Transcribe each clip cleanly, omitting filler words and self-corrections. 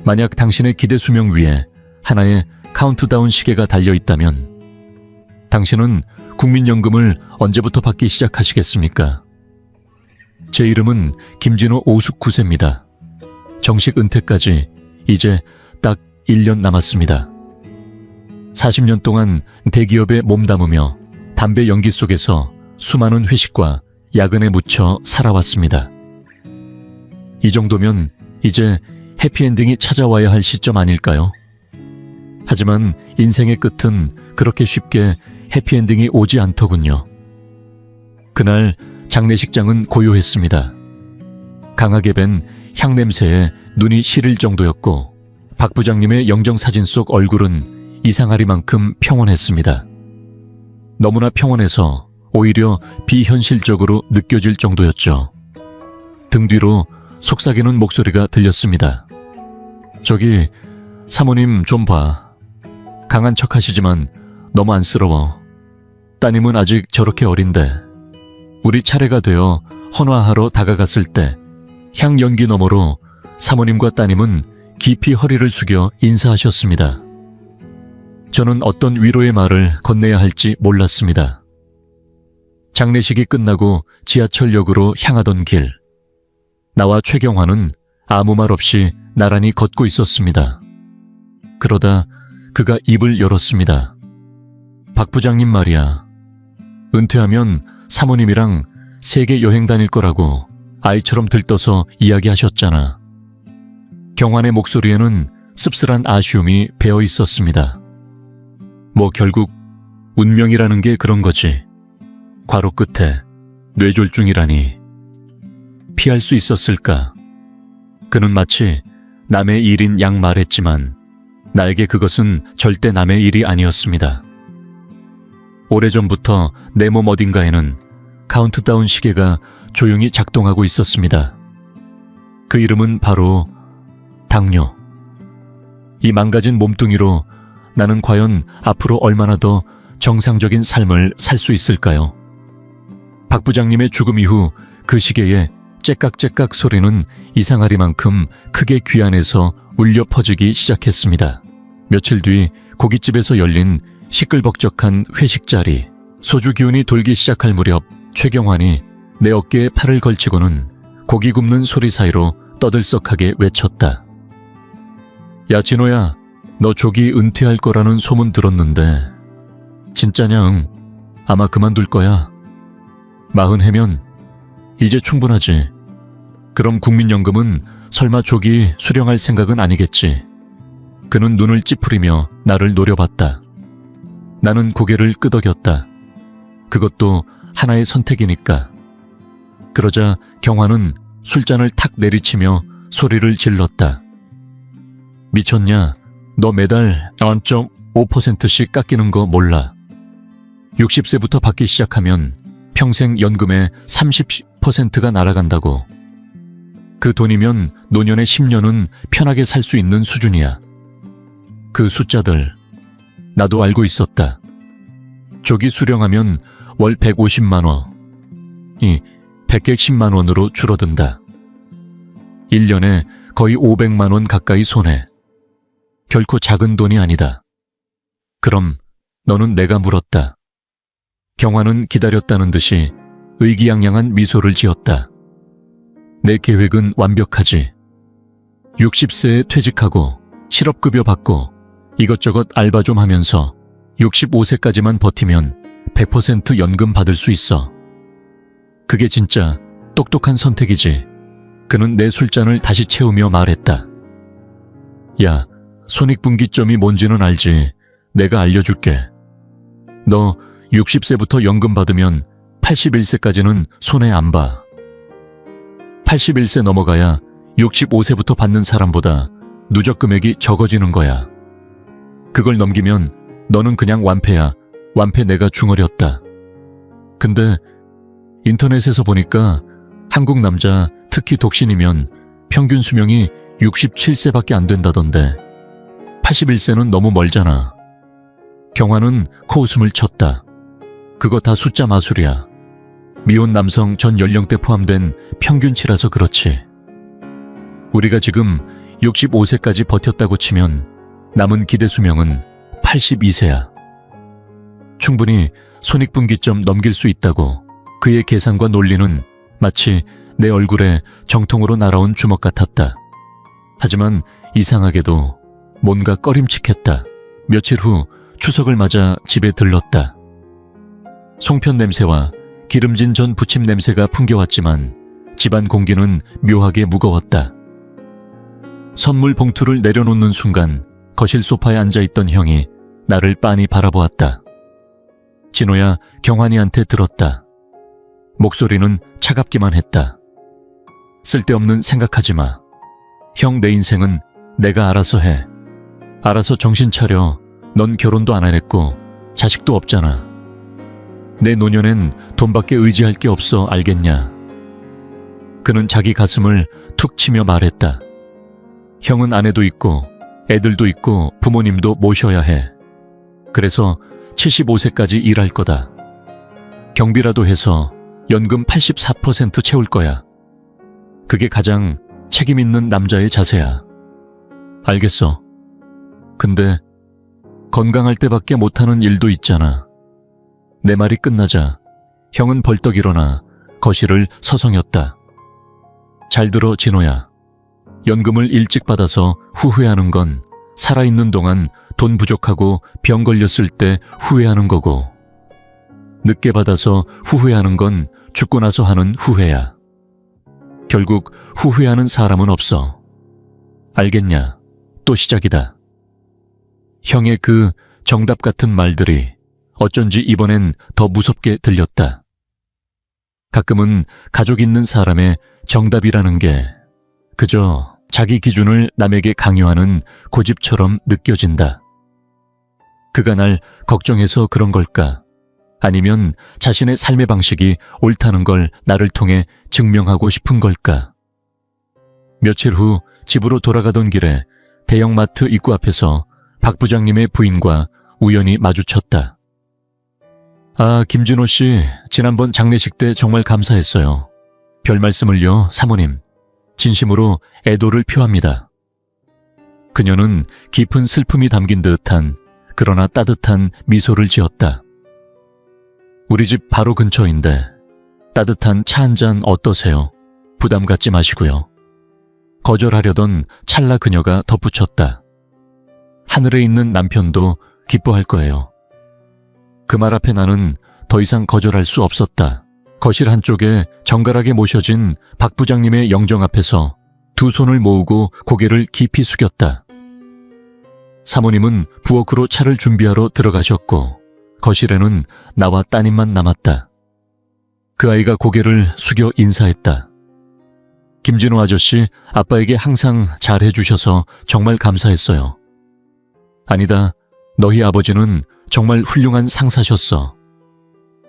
만약 당신의 기대 수명 위에 하나의 카운트다운 시계가 달려있다면 당신은 국민연금을 언제부터 받기 시작하시겠습니까? 제 이름은 김진호 59세입니다. 정식 은퇴까지 이제 딱 1년 남았습니다. 40년 동안 대기업에 몸담으며 담배 연기 속에서 수많은 회식과 야근에 묻혀 살아왔습니다. 이 정도면 이제 해피엔딩이 찾아와야 할 시점 아닐까요? 하지만 인생의 끝은 그렇게 쉽게 해피엔딩이 오지 않더군요. 그날 장례식장은 고요했습니다. 강하게 밴 향냄새에 눈이 시릴 정도였고 박 부장님의 영정사진 속 얼굴은 이상하리만큼 평온했습니다. 너무나 평온해서 오히려 비현실적으로 느껴질 정도였죠. 등 뒤로 속삭이는 목소리가 들렸습니다. 저기 사모님 좀 봐. 강한 척 하시지만 너무 안쓰러워. 따님은 아직 저렇게 어린데. 우리 차례가 되어 헌화하러 다가갔을 때 향연기 너머로 사모님과 따님은 깊이 허리를 숙여 인사하셨습니다. 저는 어떤 위로의 말을 건네야 할지 몰랐습니다. 장례식이 끝나고 지하철역으로 향하던 길. 나와 최경화는 아무 말 없이 나란히 걷고 있었습니다. 그러다 그가 입을 열었습니다. 박 부장님 말이야. 은퇴하면 사모님이랑 세계 여행 다닐 거라고 아이처럼 들떠서 이야기하셨잖아. 경환의 목소리에는 씁쓸한 아쉬움이 배어 있었습니다. 뭐 결국 운명이라는 게 그런 거지. 괄호 끝에 뇌졸중이라니. 피할 수 있었을까? 그는 마치 남의 일인 양 말했지만 나에게 그것은 절대 남의 일이 아니었습니다. 오래전부터 내 몸 어딘가에는 카운트다운 시계가 조용히 작동하고 있었습니다. 그 이름은 바로 당뇨. 이 망가진 몸뚱이로 나는 과연 앞으로 얼마나 더 정상적인 삶을 살 수 있을까요? 박 부장님의 죽음 이후 그 시계에 째깍째깍 소리는 이상하리만큼 크게 귀 안에서 울려 퍼지기 시작했습니다. 며칠 뒤 고깃집에서 열린 시끌벅적한 회식 자리. 소주 기운이 돌기 시작할 무렵 최경환이 내 어깨에 팔을 걸치고는 고기 굽는 소리 사이로 떠들썩하게 외쳤다. 야 진호야, 너 조기 은퇴할 거라는 소문 들었는데 진짜냐? 응. 아마 그만둘 거야. 40해면 이제 충분하지. 그럼 국민연금은 설마 조기 수령할 생각은 아니겠지. 그는 눈을 찌푸리며 나를 노려봤다. 나는 고개를 끄덕였다. 그것도 하나의 선택이니까. 그러자 경환은 술잔을 탁 내리치며 소리를 질렀다. 미쳤냐? 너 매달 0.5%씩 깎이는 거 몰라. 60세부터 받기 시작하면 평생 연금의 30%가 날아간다고. 그 돈이면 노년의 10년은 편하게 살 수 있는 수준이야. 그 숫자들 나도 알고 있었다. 조기 수령하면 월 150만 원이 110만 원으로 줄어든다. 1년에 거의 500만 원 가까이 손해. 결코 작은 돈이 아니다. 그럼 너는? 내가 물었다. 경환은 기다렸다는 듯이 의기양양한 미소를 지었다. 내 계획은 완벽하지. 60세에 퇴직하고 실업급여 받고 이것저것 알바 좀 하면서 65세까지만 버티면 100% 연금 받을 수 있어. 그게 진짜 똑똑한 선택이지. 그는 내 술잔을 다시 채우며 말했다. 야, 손익분기점이 뭔지는 알지. 내가 알려줄게. 너 60세부터 연금 받으면 81세까지는 손해 안 봐. 81세 넘어가야 65세부터 받는 사람보다 누적 금액이 적어지는 거야. 그걸 넘기면 너는 그냥 완패야. 완패. 내가 중얼였다. 근데 인터넷에서 보니까 한국 남자, 특히 독신이면 평균 수명이 67세밖에 안 된다던데 81세는 너무 멀잖아. 경환은 코웃음을 쳤다. 그거 다 숫자 마술이야. 미혼 남성 전 연령대 포함된 평균치라서 그렇지. 우리가 지금 65세까지 버텼다고 치면 남은 기대 수명은 82세야. 충분히 손익분기점 넘길 수 있다고 그의 계산과 논리는 마치 내 얼굴에 정통으로 날아온 주먹 같았다. 하지만 이상하게도 뭔가 꺼림칙했다. 며칠 후 추석을 맞아 집에 들렀다. 송편 냄새와 기름진 전 부침 냄새가 풍겨왔지만 집안 공기는 묘하게 무거웠다. 선물 봉투를 내려놓는 순간 거실 소파에 앉아있던 형이 나를 빤히 바라보았다. 진호야, 경환이한테 들었다. 목소리는 차갑기만 했다. 쓸데없는 생각하지 마. 형, 내 인생은 내가 알아서 해. 알아서 정신 차려. 넌 결혼도 안 했고 자식도 없잖아. 내 노년엔 돈밖에 의지할 게 없어, 알겠냐? 그는 자기 가슴을 툭 치며 말했다. 형은 아내도 있고 애들도 있고 부모님도 모셔야 해. 그래서 75세까지 일할 거다. 경비라도 해서 연금 84% 채울 거야. 그게 가장 책임 있는 남자의 자세야. 알겠어. 근데 건강할 때밖에 못하는 일도 있잖아. 내 말이 끝나자 형은 벌떡 일어나 거실을 서성였다. 잘 들어, 진호야. 연금을 일찍 받아서 후회하는 건 살아있는 동안 돈 부족하고 병 걸렸을 때 후회하는 거고, 늦게 받아서 후회하는 건 죽고 나서 하는 후회야. 결국 후회하는 사람은 없어. 알겠냐? 또 시작이다. 형의 그 정답 같은 말들이 어쩐지 이번엔 더 무섭게 들렸다. 가끔은 가족 있는 사람의 정답이라는 게 그저 자기 기준을 남에게 강요하는 고집처럼 느껴진다. 그가 날 걱정해서 그런 걸까? 아니면 자신의 삶의 방식이 옳다는 걸 나를 통해 증명하고 싶은 걸까? 며칠 후 집으로 돌아가던 길에 대형마트 입구 앞에서 박 부장님의 부인과 우연히 마주쳤다. 아, 김진호 씨, 지난번 장례식 때 정말 감사했어요. 별 말씀을요, 사모님. 진심으로 애도를 표합니다. 그녀는 깊은 슬픔이 담긴 듯한 그러나 따뜻한 미소를 지었다. 우리 집 바로 근처인데 따뜻한 차 한 잔 어떠세요? 부담 갖지 마시고요. 거절하려던 찰나 그녀가 덧붙였다. 하늘에 있는 남편도 기뻐할 거예요. 그 말 앞에 나는 더 이상 거절할 수 없었다. 거실 한쪽에 정갈하게 모셔진 박 부장님의 영정 앞에서 두 손을 모으고 고개를 깊이 숙였다. 사모님은 부엌으로 차를 준비하러 들어가셨고 거실에는 나와 따님만 남았다. 그 아이가 고개를 숙여 인사했다. 김진호 아저씨, 아빠에게 항상 잘해주셔서 정말 감사했어요. 아니다, 너희 아버지는 정말 훌륭한 상사셨어.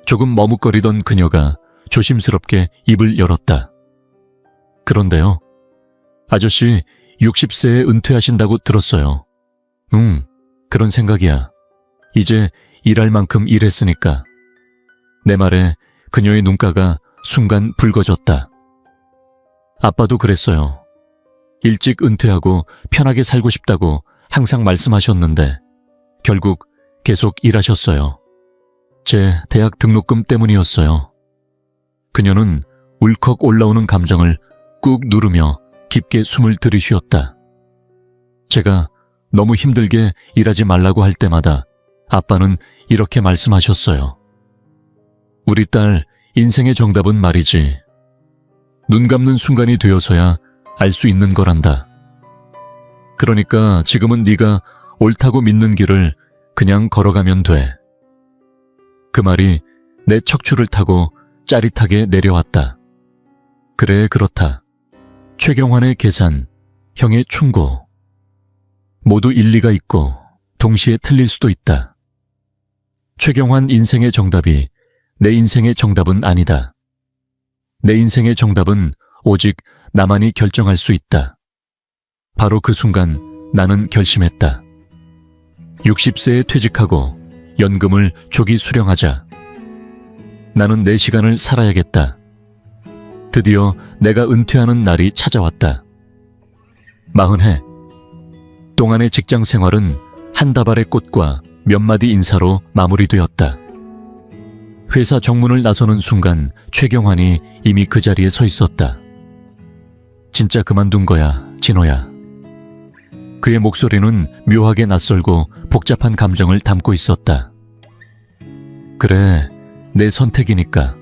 조금 머뭇거리던 그녀가 조심스럽게 입을 열었다. 그런데요, 아저씨 60세에 은퇴하신다고 들었어요. 그런 생각이야. 이제 일할 만큼 일했으니까. 내 말에 그녀의 눈가가 순간 붉어졌다. 아빠도 그랬어요. 일찍 은퇴하고 편하게 살고 싶다고 항상 말씀하셨는데 결국 계속 일하셨어요. 제 대학 등록금 때문이었어요. 그녀는 울컥 올라오는 감정을 꾹 누르며 깊게 숨을 들이쉬었다. 제가 너무 힘들게 일하지 말라고 할 때마다 아빠는 이렇게 말씀하셨어요. 우리 딸, 인생의 정답은 말이지. 눈 감는 순간이 되어서야 알 수 있는 거란다. 그러니까 지금은 네가 옳다고 믿는 길을 그냥 걸어가면 돼. 그 말이 내 척추를 타고 짜릿하게 내려왔다. 그래, 그렇다. 최경환의 계산, 형의 충고. 모두 일리가 있고 동시에 틀릴 수도 있다. 최경환 인생의 정답이 내 인생의 정답은 아니다. 내 인생의 정답은 오직 나만이 결정할 수 있다. 바로 그 순간 나는 결심했다. 60세에 퇴직하고 연금을 조기 수령하자. 나는 내 시간을 살아야겠다. 드디어 내가 은퇴하는 날이 찾아왔다. 40해. 동안의 직장 생활은 한 다발의 꽃과 몇 마디 인사로 마무리되었다. 회사 정문을 나서는 순간 최경환이 이미 그 자리에 서 있었다. 진짜 그만둔 거야, 진호야. 그의 목소리는 묘하게 낯설고 복잡한 감정을 담고 있었다. 그래, 내 선택이니까.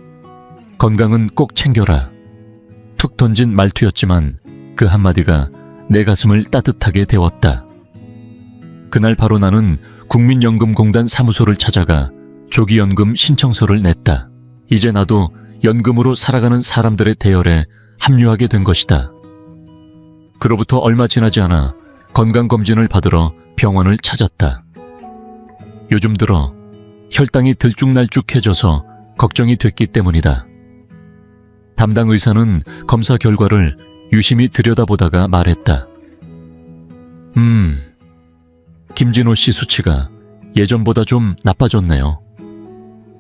건강은 꼭 챙겨라. 툭 던진 말투였지만 그 한마디가 내 가슴을 따뜻하게 데웠다. 그날 바로 나는 국민연금공단 사무소를 찾아가 조기연금 신청서를 냈다. 이제 나도 연금으로 살아가는 사람들의 대열에 합류하게 된 것이다. 그로부터 얼마 지나지 않아 건강검진을 받으러 병원을 찾았다. 요즘 들어 혈당이 들쭉날쭉해져서 걱정이 됐기 때문이다. 담당 의사는 검사 결과를 유심히 들여다보다가 말했다. 김진호 씨 수치가 예전보다 좀 나빠졌네요.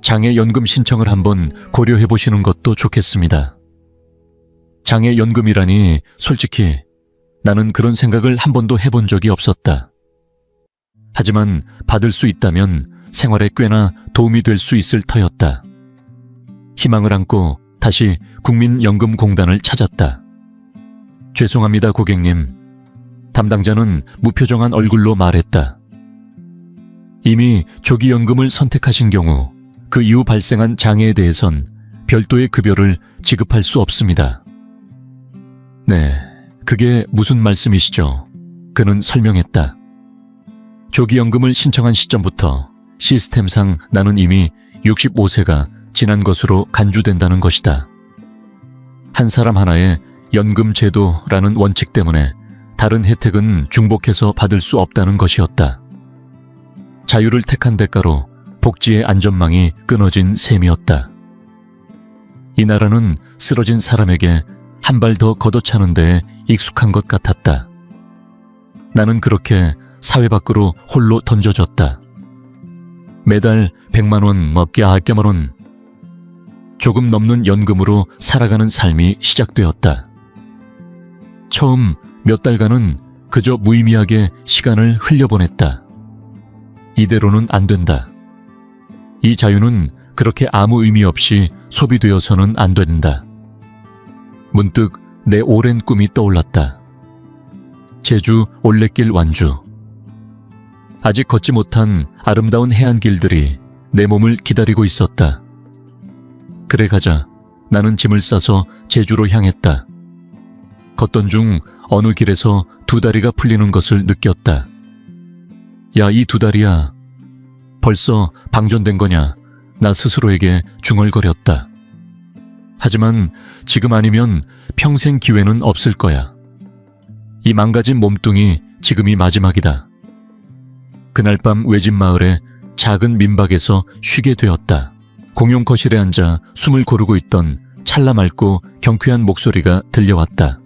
장애연금 신청을 한번 고려해보시는 것도 좋겠습니다. 장애연금이라니 솔직히 나는 그런 생각을 한 번도 해본 적이 없었다. 하지만 받을 수 있다면 생활에 꽤나 도움이 될 수 있을 터였다. 희망을 안고 다시 국민연금공단을 찾았다. 죄송합니다, 고객님. 담당자는 무표정한 얼굴로 말했다. 이미 조기연금을 선택하신 경우 그 이후 발생한 장애에 대해선 별도의 급여를 지급할 수 없습니다. 네, 그게 무슨 말씀이시죠? 그는 설명했다. 조기연금을 신청한 시점부터 시스템상 나는 이미 65세가 지난 것으로 간주된다는 것이다. 한 사람 하나의 연금 제도라는 원칙 때문에 다른 혜택은 중복해서 받을 수 없다는 것이었다. 자유를 택한 대가로 복지의 안전망이 끊어진 셈이었다. 이 나라는 쓰러진 사람에게 한 발 더 걷어차는 데에 익숙한 것 같았다. 나는 그렇게 사회 밖으로 홀로 던져졌다. 매달 100만 원, 먹기 아껴만 원. 조금 넘는 연금으로 살아가는 삶이 시작되었다. 처음 몇 달간은 그저 무의미하게 시간을 흘려보냈다. 이대로는 안 된다. 이 자유는 그렇게 아무 의미 없이 소비되어서는 안 된다. 문득 내 오랜 꿈이 떠올랐다. 제주 올레길 완주. 아직 걷지 못한 아름다운 해안길들이 내 몸을 기다리고 있었다. 그래 가자. 나는 짐을 싸서 제주로 향했다. 걷던 중 어느 길에서 두 다리가 풀리는 것을 느꼈다. 야, 이 두 다리야. 벌써 방전된 거냐? 나 스스로에게 중얼거렸다. 하지만 지금 아니면 평생 기회는 없을 거야. 이 망가진 몸뚱이 지금이 마지막이다. 그날 밤 외진 마을의 작은 민박에서 쉬게 되었다. 공용 거실에 앉아 숨을 고르고 있던 찰나맑고 경쾌한 목소리가 들려왔다.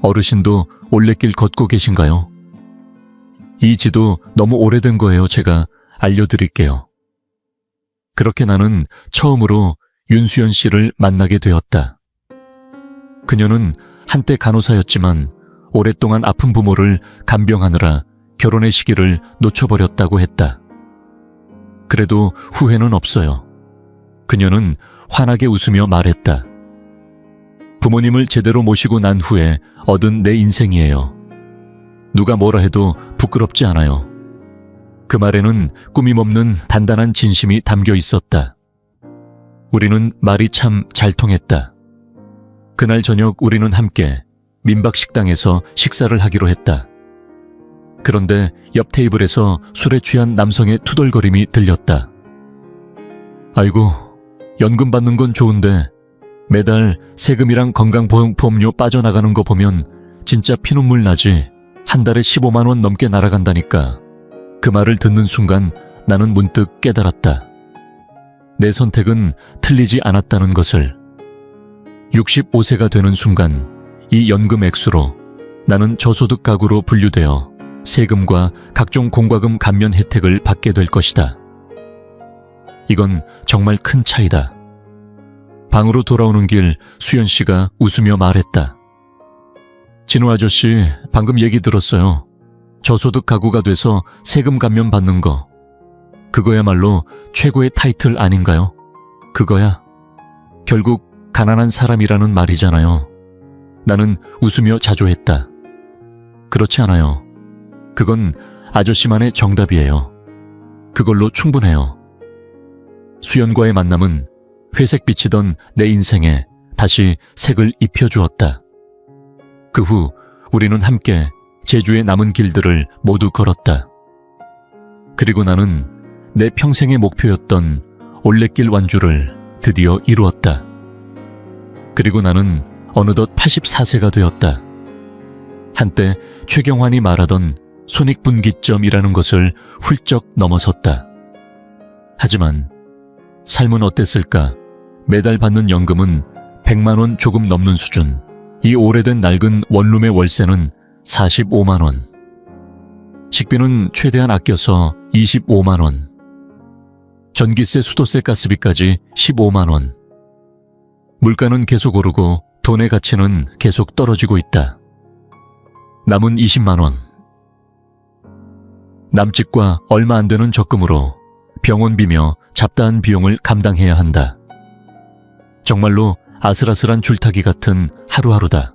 어르신도 올레길 걷고 계신가요? 이 지도 너무 오래된 거예요. 제가 알려드릴게요. 그렇게 나는 처음으로 윤수연 씨를 만나게 되었다. 그녀는 한때 간호사였지만 오랫동안 아픈 부모를 간병하느라 결혼의 시기를 놓쳐버렸다고 했다. 그래도 후회는 없어요. 그녀는 환하게 웃으며 말했다. 부모님을 제대로 모시고 난 후에 얻은 내 인생이에요. 누가 뭐라 해도 부끄럽지 않아요. 그 말에는 꾸밈없는 단단한 진심이 담겨 있었다. 우리는 말이 참 잘 통했다. 그날 저녁 우리는 함께 민박 식당에서 식사를 하기로 했다. 그런데 옆 테이블에서 술에 취한 남성의 투덜거림이 들렸다. 아이고, 연금 받는 건 좋은데 매달 세금이랑 건강보험료 빠져나가는 거 보면 진짜 피눈물 나지. 한 달에 15만 원 넘게 날아간다니까. 그 말을 듣는 순간 나는 문득 깨달았다. 내 선택은 틀리지 않았다는 것을. 65세가 되는 순간 이 연금 액수로 나는 저소득 가구로 분류되어 세금과 각종 공과금 감면 혜택을 받게 될 것이다. 이건 정말 큰 차이다. 방으로 돌아오는 길 수연 씨가 웃으며 말했다. 진호 아저씨, 방금 얘기 들었어요. 저소득 가구가 돼서 세금 감면 받는 거. 그거야말로 최고의 타이틀 아닌가요? 그거야. 결국 가난한 사람이라는 말이잖아요. 나는 웃으며 자조했다. 그렇지 않아요. 그건 아저씨만의 정답이에요. 그걸로 충분해요. 수연과의 만남은 회색 비치던 내 인생에 다시 색을 입혀주었다. 그 후 우리는 함께 제주의 남은 길들을 모두 걸었다. 그리고 나는 내 평생의 목표였던 올레길 완주를 드디어 이루었다. 그리고 나는 어느덧 84세가 되었다. 한때 최경환이 말하던 손익분기점이라는 것을 훌쩍 넘어섰다. 하지만 삶은 어땠을까? 매달 받는 연금은 100만 원 조금 넘는 수준. 이 오래된 낡은 원룸의 월세는 45만 원. 식비는 최대한 아껴서 25만 원. 전기세, 수도세, 가스비까지 15만 원. 물가는 계속 오르고 돈의 가치는 계속 떨어지고 있다. 남은 20만 원. 남짓과 얼마 안 되는 적금으로 병원비며 잡다한 비용을 감당해야 한다. 정말로 아슬아슬한 줄타기 같은 하루하루다.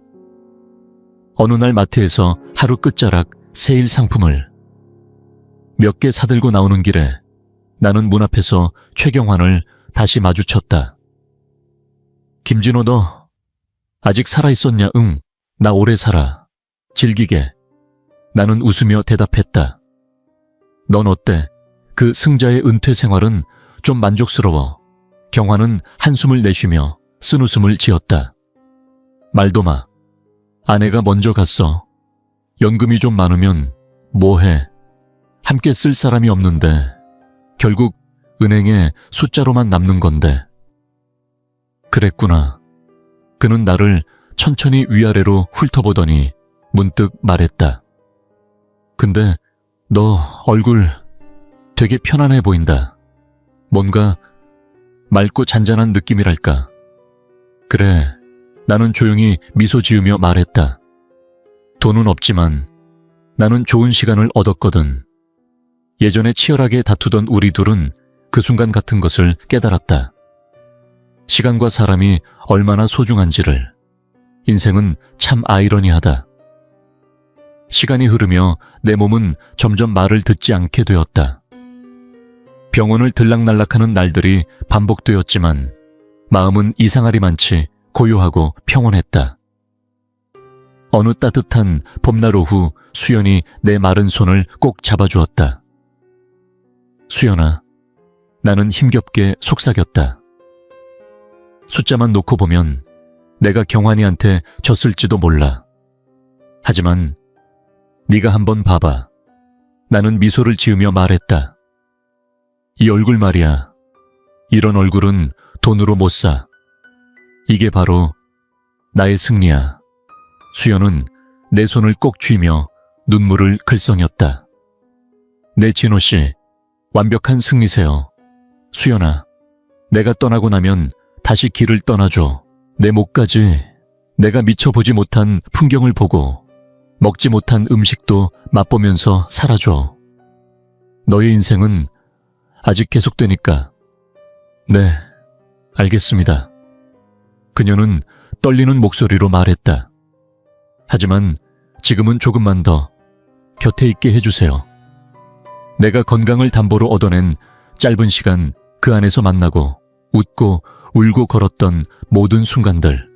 어느 날 마트에서 하루 끝자락 세일 상품을 몇 개 사들고 나오는 길에 나는 문 앞에서 최경환을 다시 마주쳤다. 김진호, 너 아직 살아있었냐? 응, 나 오래 살아. 질기게. 나는 웃으며 대답했다. 넌 어때? 그 승자의 은퇴 생활은 좀 만족스러워. 경환은 한숨을 내쉬며 쓴웃음을 지었다. 말도 마. 아내가 먼저 갔어. 연금이 좀 많으면 뭐해? 함께 쓸 사람이 없는데 결국 은행에 숫자로만 남는 건데. 그랬구나. 그는 나를 천천히 위아래로 훑어보더니 문득 말했다. 근데 너 얼굴 되게 편안해 보인다. 뭔가 맑고 잔잔한 느낌이랄까. 그래, 나는 조용히 미소 지으며 말했다. 돈은 없지만 나는 좋은 시간을 얻었거든. 예전에 치열하게 다투던 우리 둘은 그 순간 같은 것을 깨달았다. 시간과 사람이 얼마나 소중한지를. 인생은 참 아이러니하다. 시간이 흐르며 내 몸은 점점 말을 듣지 않게 되었다. 병원을 들락날락하는 날들이 반복되었지만 마음은 이상하리만치 고요하고 평온했다. 어느 따뜻한 봄날 오후 수연이 내 마른 손을 꼭 잡아주었다. 수연아, 나는 힘겹게 속삭였다. 숫자만 놓고 보면 내가 경환이한테 졌을지도 몰라. 하지만 네가 한번 봐봐. 나는 미소를 지으며 말했다. 이 얼굴 말이야. 이런 얼굴은 돈으로 못 사. 이게 바로 나의 승리야. 수연은 내 손을 꼭 쥐며 눈물을 글썽였다. 네, 진호씨, 완벽한 승리세요. 수연아, 내가 떠나고 나면 다시 길을 떠나줘. 내 목까지 내가 미쳐보지 못한 풍경을 보고 먹지 못한 음식도 맛보면서 살아줘. 너의 인생은 아직 계속되니까. 네, 알겠습니다. 그녀는 떨리는 목소리로 말했다. 하지만 지금은 조금만 더 곁에 있게 해주세요. 내가 건강을 담보로 얻어낸 짧은 시간 그 안에서 만나고 웃고 울고 걸었던 모든 순간들.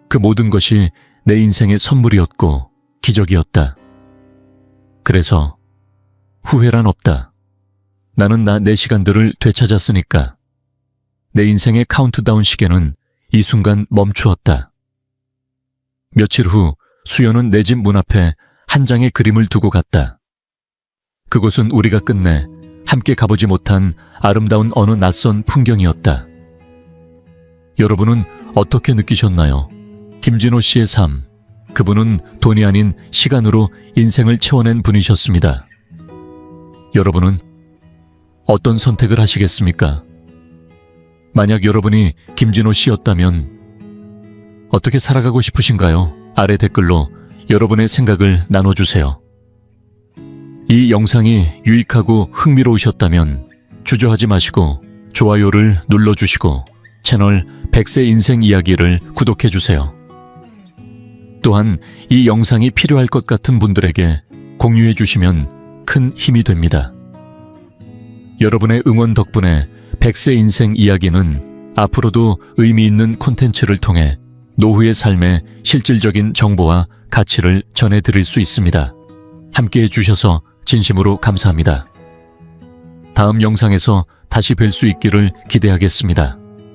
그 모든 것이 내 인생의 선물이었고 기적이었다. 그래서 후회란 없다. 나는 내 시간들을 되찾았으니까. 내 인생의 카운트다운 시계는 이 순간 멈추었다. 며칠 후 수연은 내 집 문 앞에 한 장의 그림을 두고 갔다. 그곳은 우리가 끝내 함께 가보지 못한 아름다운 어느 낯선 풍경이었다. 여러분은 어떻게 느끼셨나요? 김진호 씨의 삶, 그분은 돈이 아닌 시간으로 인생을 채워낸 분이셨습니다. 여러분은 어떤 선택을 하시겠습니까? 만약 여러분이 김진호 씨였다면 어떻게 살아가고 싶으신가요? 아래 댓글로 여러분의 생각을 나눠주세요. 이 영상이 유익하고 흥미로우셨다면 주저하지 마시고 좋아요를 눌러주시고 채널 100세 인생 이야기를 구독해주세요. 또한 이 영상이 필요할 것 같은 분들에게 공유해주시면 큰 힘이 됩니다. 여러분의 응원 덕분에 100세 인생 이야기는 앞으로도 의미 있는 콘텐츠를 통해 노후의 삶의 실질적인 정보와 가치를 전해드릴 수 있습니다. 함께해 주셔서 진심으로 감사합니다. 다음 영상에서 다시 뵐 수 있기를 기대하겠습니다.